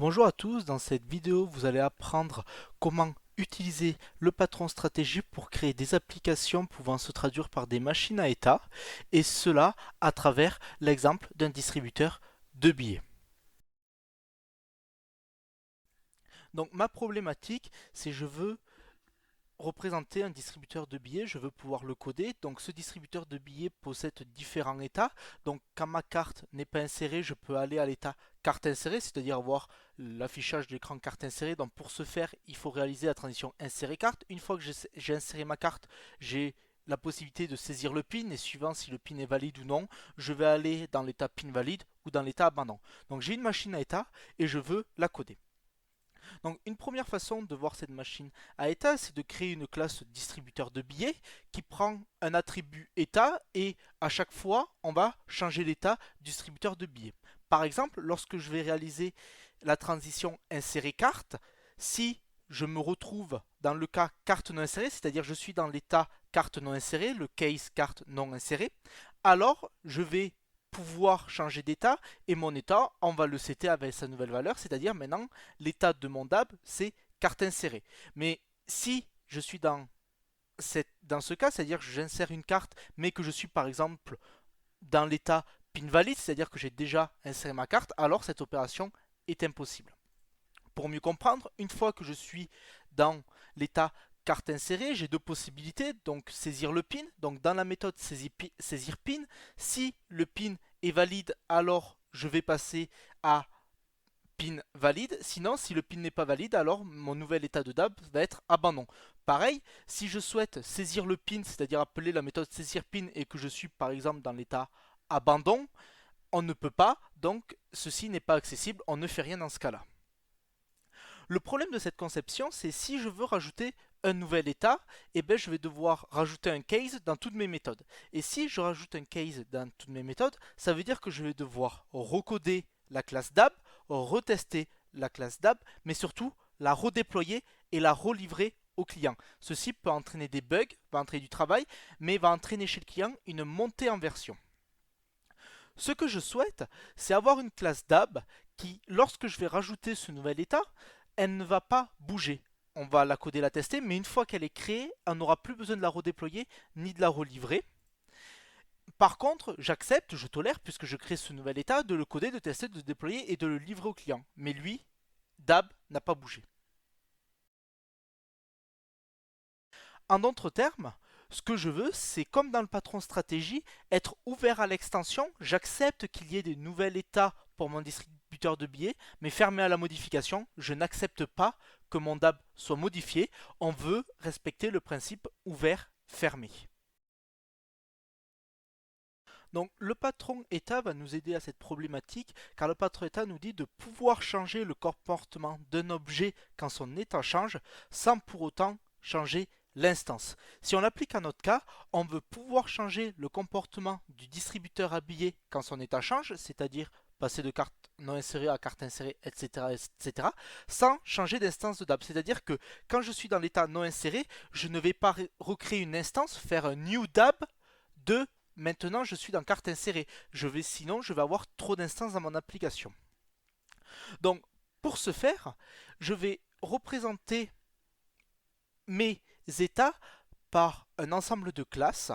Bonjour à tous, dans cette vidéo vous allez apprendre comment utiliser le patron stratégie pour créer des applications pouvant se traduire par des machines à état et cela à travers l'exemple d'un distributeur de billets. Donc ma problématique c'est je veux représenter un distributeur de billets, je veux pouvoir le coder. Donc ce distributeur de billets possède différents états. Donc quand ma carte n'est pas insérée, je peux aller à l'état carte insérée, c'est-à-dire avoir l'affichage de l'écran carte insérée. Donc pour ce faire, il faut réaliser la transition insérer carte. Une fois que j'ai inséré ma carte, j'ai la possibilité de saisir le pin et suivant si le pin est valide ou non, je vais aller dans l'état pin valide ou dans l'état abandon. Donc j'ai une machine à état et je veux la coder. Donc une première façon de voir cette machine à état, c'est de créer une classe distributeur de billets qui prend un attribut état et à chaque fois, on va changer l'état distributeur de billets. Par exemple, lorsque je vais réaliser la transition insérer carte, si je me retrouve dans le cas carte non insérée, c'est-à-dire je suis dans l'état carte non insérée, le case carte non insérée, alors je vais pouvoir changer d'état et mon état, on va le setter avec sa nouvelle valeur, c'est-à-dire maintenant l'état de mon DAB c'est carte insérée. Mais si je suis dans ce cas, c'est-à-dire que j'insère une carte mais que je suis par exemple dans l'état pin valide, c'est-à-dire que j'ai déjà inséré ma carte, alors cette opération est impossible. Pour mieux comprendre, une fois que je suis dans l'état carte insérée, j'ai deux possibilités, donc saisir le pin, donc dans la méthode saisir pin, si le pin est valide, alors je vais passer à pin valide, sinon si le pin n'est pas valide, alors mon nouvel état de DAB va être abandon. Pareil, si je souhaite saisir le pin, c'est-à-dire appeler la méthode saisir pin et que je suis par exemple dans l'état abandon, on ne peut pas, donc ceci n'est pas accessible, on ne fait rien dans ce cas-là. Le problème de cette conception, c'est si je veux rajouter un nouvel état, eh bien, je vais devoir rajouter un case dans toutes mes méthodes. Et si je rajoute un case dans toutes mes méthodes, ça veut dire que je vais devoir recoder la classe DAB, retester la classe DAB, mais surtout la redéployer et la relivrer au client. Ceci peut entraîner des bugs, va entraîner du travail, mais va entraîner chez le client une montée en version. Ce que je souhaite, c'est avoir une classe DAB qui, lorsque je vais rajouter ce nouvel état, elle ne va pas bouger. On va la coder, la tester, mais une fois qu'elle est créée, on n'aura plus besoin de la redéployer ni de la relivrer. Par contre, j'accepte, je tolère, puisque je crée ce nouvel état, de le coder, de tester, de le déployer et de le livrer au client. Mais lui, DAB, n'a pas bougé. En d'autres termes, ce que je veux, c'est comme dans le patron stratégie, être ouvert à l'extension. J'accepte qu'il y ait des nouveaux états pour mon distributeur de billets, mais fermé à la modification. Je n'accepte pas que mon DAB soit modifié. On veut respecter le principe ouvert-fermé. Donc le patron état va nous aider à cette problématique car le patron état nous dit de pouvoir changer le comportement d'un objet quand son état change sans pour autant changer l'instance. Si on l'applique à notre cas, on veut pouvoir changer le comportement du distributeur à billets quand son état change, c'est-à-dire passer de carte non insérée à carte insérée, etc., etc., sans changer d'instance de DAB. C'est-à-dire que quand je suis dans l'état non inséré, je ne vais pas recréer une instance, faire un new DAB de maintenant je suis dans carte insérée. Sinon je vais avoir trop d'instances dans mon application. Donc pour ce faire, je vais représenter mes états par un ensemble de classes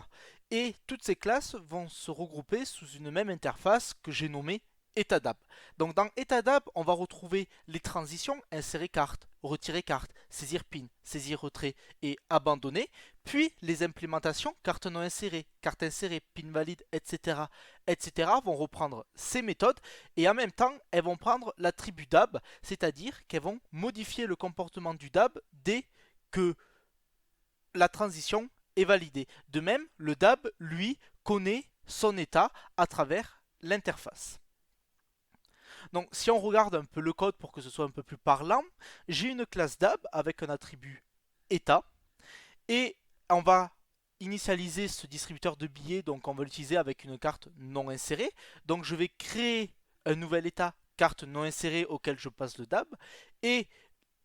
et toutes ces classes vont se regrouper sous une même interface que j'ai nommée état DAB. Donc dans état DAB, on va retrouver les transitions insérer carte, retirer carte, saisir pin, saisir retrait et abandonner, puis les implémentations carte non insérée, carte insérée, pin valide, etc., etc. vont reprendre ces méthodes et en même temps, elles vont prendre l'attribut DAB, c'est-à-dire qu'elles vont modifier le comportement du DAB dès que la transition est validée. De même, le DAB, lui, connaît son état à travers l'interface. Donc si on regarde un peu le code pour que ce soit un peu plus parlant, j'ai une classe DAB avec un attribut état et on va initialiser ce distributeur de billets, donc on va l'utiliser avec une carte non insérée. Donc je vais créer un nouvel état carte non insérée auquel je passe le DAB et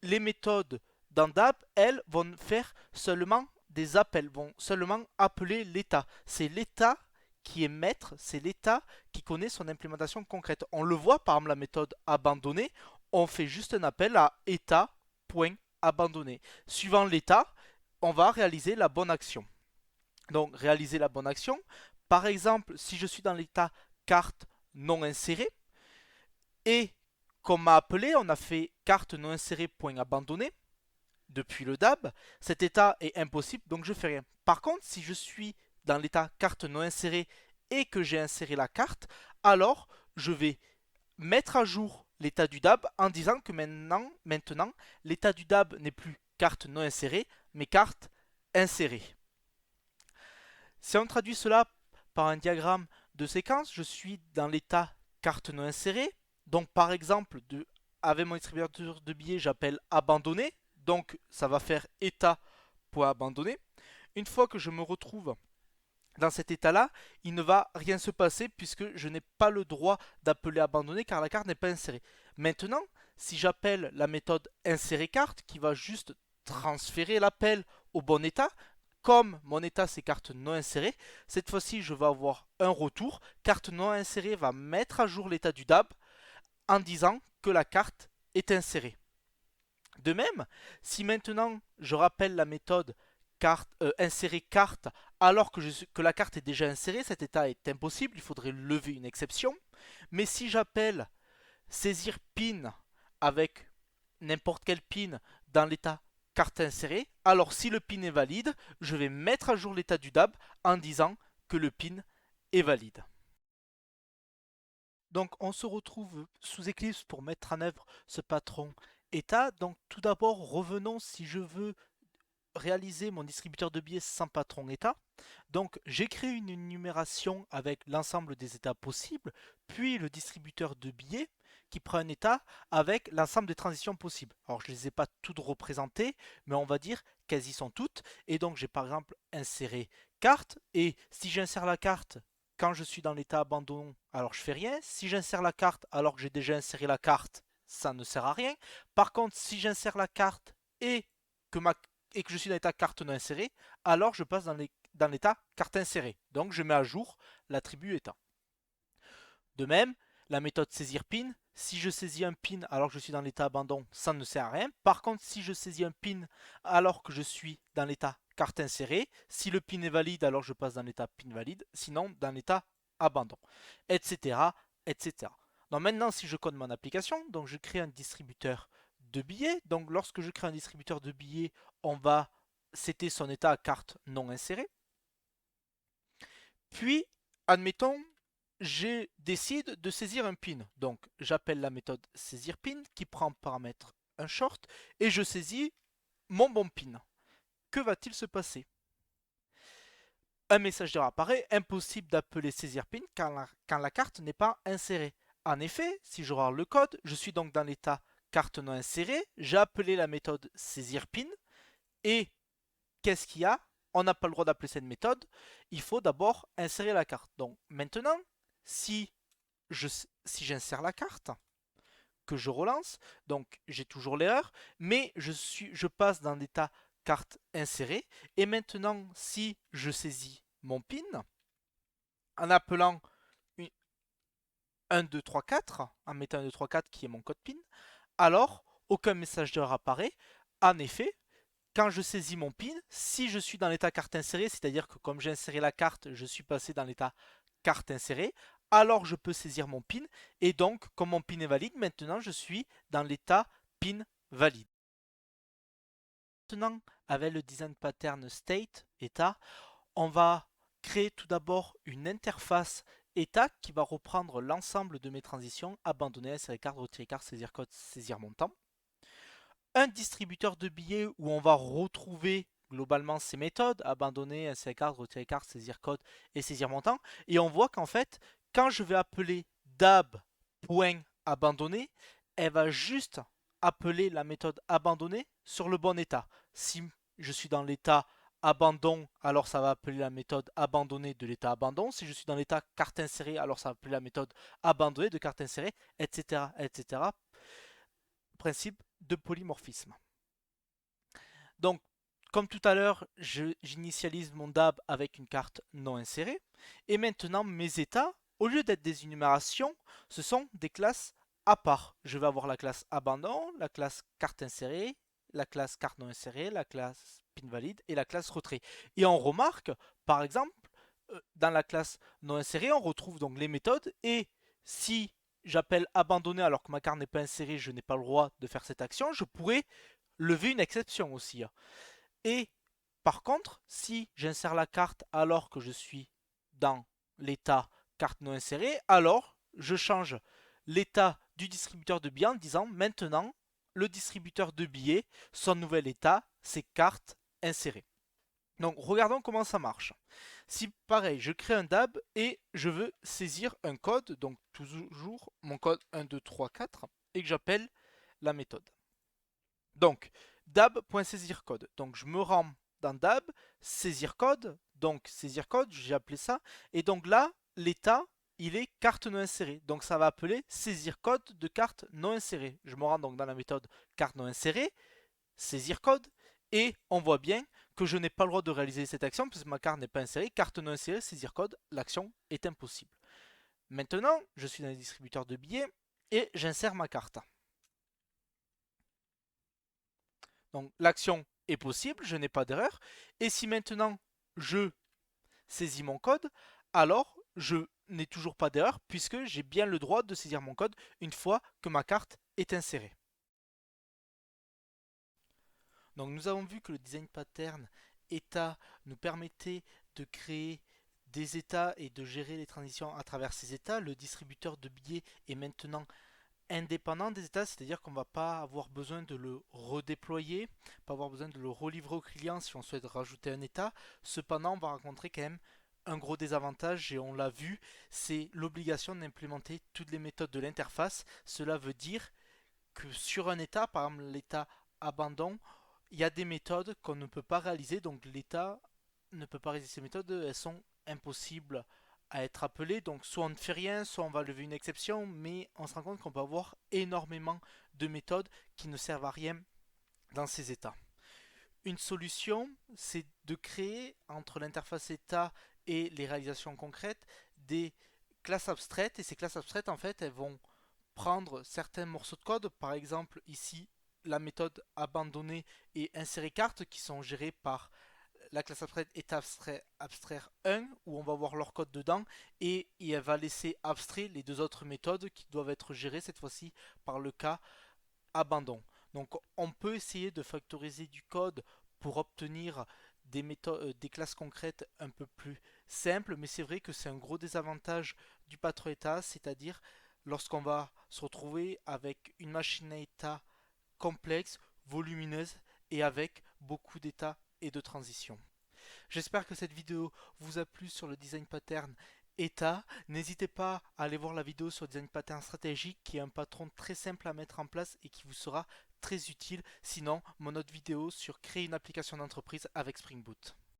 les méthodes dans DAB, elles vont faire seulement des appels, vont seulement appeler l'état. C'est l'état qui est maître, c'est l'état qui connaît son implémentation concrète. On le voit par exemple la méthode abandonner, on fait juste un appel à état.abandonné. Suivant l'état, on va réaliser la bonne action. Donc réaliser la bonne action. Par exemple, si je suis dans l'état carte non insérée et qu'on m'a appelé, on a fait carte non insérée.abandonné depuis le DAB, cet état est impossible, donc je fais rien. Par contre, si je suis dans l'état carte non insérée et que j'ai inséré la carte, alors je vais mettre à jour l'état du DAB en disant que maintenant l'état du DAB n'est plus carte non insérée, mais carte insérée. Si on traduit cela par un diagramme de séquence, je suis dans l'état carte non insérée. Donc par exemple, avec mon distributeur de billets, j'appelle abandonné. Donc ça va faire état.abandonné. Une fois que je me retrouve dans cet état-là, il ne va rien se passer puisque je n'ai pas le droit d'appeler abandonné car la carte n'est pas insérée. Maintenant, si j'appelle la méthode insérer carte qui va juste transférer l'appel au bon état, comme mon état c'est carte non insérée, cette fois-ci je vais avoir un retour. Carte non insérée va mettre à jour l'état du DAB en disant que la carte est insérée. De même, si maintenant je rappelle la méthode insérer carte alors que la carte est déjà insérée, cet état est impossible, il faudrait lever une exception. Mais si j'appelle saisir pin avec n'importe quel pin dans l'état carte insérée, alors si le pin est valide, je vais mettre à jour l'état du DAB en disant que le pin est valide. Donc on se retrouve sous Eclipse pour mettre en œuvre ce patron état. Donc tout d'abord, revenons si je veux réaliser mon distributeur de billets sans patron état. Donc j'ai créé une énumération avec l'ensemble des états possibles, puis le distributeur de billets qui prend un état avec l'ensemble des transitions possibles. Alors je ne les ai pas toutes représentées, mais on va dire qu'elles y sont toutes. Et donc j'ai par exemple inséré carte, et si j'insère la carte quand je suis dans l'état abandon, alors je fais rien. Si j'insère la carte alors que j'ai déjà inséré la carte, ça ne sert à rien. Par contre, si j'insère la carte et que je suis dans l'état carte non insérée, alors je passe dans l'état carte insérée. Donc je mets à jour l'attribut état. De même, la méthode saisir pin, si je saisis un pin alors que je suis dans l'état abandon, ça ne sert à rien. Par contre, si je saisis un pin alors que je suis dans l'état carte insérée, si le pin est valide, alors je passe dans l'état pin valide, sinon dans l'état abandon, etc. etc. Donc maintenant, si je code mon application, donc je crée un distributeur de billets. Donc lorsque je crée un distributeur de billets, on va setter son état à carte non insérée. Puis, admettons, je décide de saisir un pin. Donc j'appelle la méthode saisir pin qui prend en paramètre un short et je saisis mon bon pin. Que va-t-il se passer? Un message d'erreur apparaît, impossible d'appeler saisir pin quand la carte n'est pas insérée. En effet, si je regarde le code, je suis donc dans l'état carte non insérée, j'ai appelé la méthode saisir pin et qu'est-ce qu'il y a? On n'a pas le droit d'appeler cette méthode, il faut d'abord insérer la carte. Donc maintenant, si j'insère la carte, que je relance, donc j'ai toujours l'erreur, mais je passe dans l'état carte insérée. Et maintenant, si je saisis mon pin, en appelant 1, 2, 3, 4, en mettant 1, 2, 3, 4 qui est mon code PIN, alors aucun message d'erreur apparaît. En effet, quand je saisis mon PIN, si je suis dans l'état carte insérée, c'est-à-dire que comme j'ai inséré la carte, je suis passé dans l'état carte insérée, alors je peux saisir mon PIN. Et donc, comme mon PIN est valide, maintenant je suis dans l'état PIN valide. Maintenant, avec le design pattern state, état, on va créer tout d'abord une interface état qui va reprendre l'ensemble de mes transitions, abandonner, insérer carte, retirer carte, saisir code, saisir montant. Un distributeur de billets où on va retrouver globalement ces méthodes, abandonner, insérer carte, retirer carte, saisir code et saisir montant. Et on voit qu'en fait, quand je vais appeler dab.abandonner, elle va juste appeler la méthode abandonner sur le bon état. Si je suis dans l'état abandon, alors ça va appeler la méthode abandonner de l'état abandon. Si je suis dans l'état carte insérée, alors ça va appeler la méthode abandonner de carte insérée, etc. etc. Principe de polymorphisme. Donc, comme tout à l'heure, j'initialise mon DAB avec une carte non insérée. Et maintenant, mes états, au lieu d'être des énumérations, ce sont des classes à part. Je vais avoir la classe abandon, la classe carte insérée, la classe carte non insérée, la classe pin valide et la classe retrait. Et on remarque, par exemple, dans la classe non insérée, on retrouve donc les méthodes et si j'appelle abandonner alors que ma carte n'est pas insérée, je n'ai pas le droit de faire cette action, je pourrais lever une exception aussi. Et par contre, si j'insère la carte alors que je suis dans l'état carte non insérée, alors je change l'état du distributeur de billets en disant maintenant le distributeur de billets, son nouvel état, c'est carte insérée. Donc regardons comment ça marche. Si pareil, je crée un DAB et je veux saisir un code, donc toujours mon code 1, 2, 3, 4, et que j'appelle la méthode. Donc dab.saisir code. Donc je me rends dans dab, saisir code, donc saisir code, j'ai appelé ça, et donc là, l'état, il est carte non insérée. Donc ça va appeler saisir code de carte non insérée. Je me rends donc dans la méthode carte non insérée, saisir code, et on voit bien que je n'ai pas le droit de réaliser cette action puisque ma carte n'est pas insérée. Carte non insérée, saisir code, l'action est impossible. Maintenant, je suis dans le distributeur de billets et j'insère ma carte. Donc l'action est possible, je n'ai pas d'erreur. Et si maintenant je saisis mon code, alors je n'ai toujours pas d'erreur puisque j'ai bien le droit de saisir mon code une fois que ma carte est insérée. Donc nous avons vu que le design pattern état nous permettait de créer des états et de gérer les transitions à travers ces états. Le distributeur de billets est maintenant indépendant des états, c'est-à-dire qu'on ne va pas avoir besoin de le redéployer, pas avoir besoin de le relivrer au client si on souhaite rajouter un état. Cependant, on va rencontrer quand même un gros désavantage et on l'a vu, c'est l'obligation d'implémenter toutes les méthodes de l'interface. Cela veut dire que sur un état, par exemple l'état abandon, il y a des méthodes qu'on ne peut pas réaliser, donc l'état ne peut pas réaliser ces méthodes, elles sont impossibles à être appelées, donc soit on ne fait rien, soit on va lever une exception, mais on se rend compte qu'on peut avoir énormément de méthodes qui ne servent à rien dans ces états. Une solution, c'est de créer entre l'interface état et les réalisations concrètes des classes abstraites, et ces classes abstraites en fait elles vont prendre certains morceaux de code, par exemple ici la méthode abandonner et insérer carte qui sont gérés par la classe abstraite est abstraire 1 où on va voir leur code dedans et elle va laisser abstrait les deux autres méthodes qui doivent être gérées cette fois-ci par le cas abandon. Donc on peut essayer de factoriser du code pour obtenir des méthodes, des classes concrètes un peu plus simples, mais c'est vrai que c'est un gros désavantage du patron état, c'est-à-dire lorsqu'on va se retrouver avec une machine à état complexe, volumineuse et avec beaucoup d'états et de transitions. J'espère que cette vidéo vous a plu sur le design pattern état. N'hésitez pas à aller voir la vidéo sur le design pattern stratégique qui est un patron très simple à mettre en place et qui vous sera très utile. Sinon, mon autre vidéo sur créer une application d'entreprise avec Spring Boot.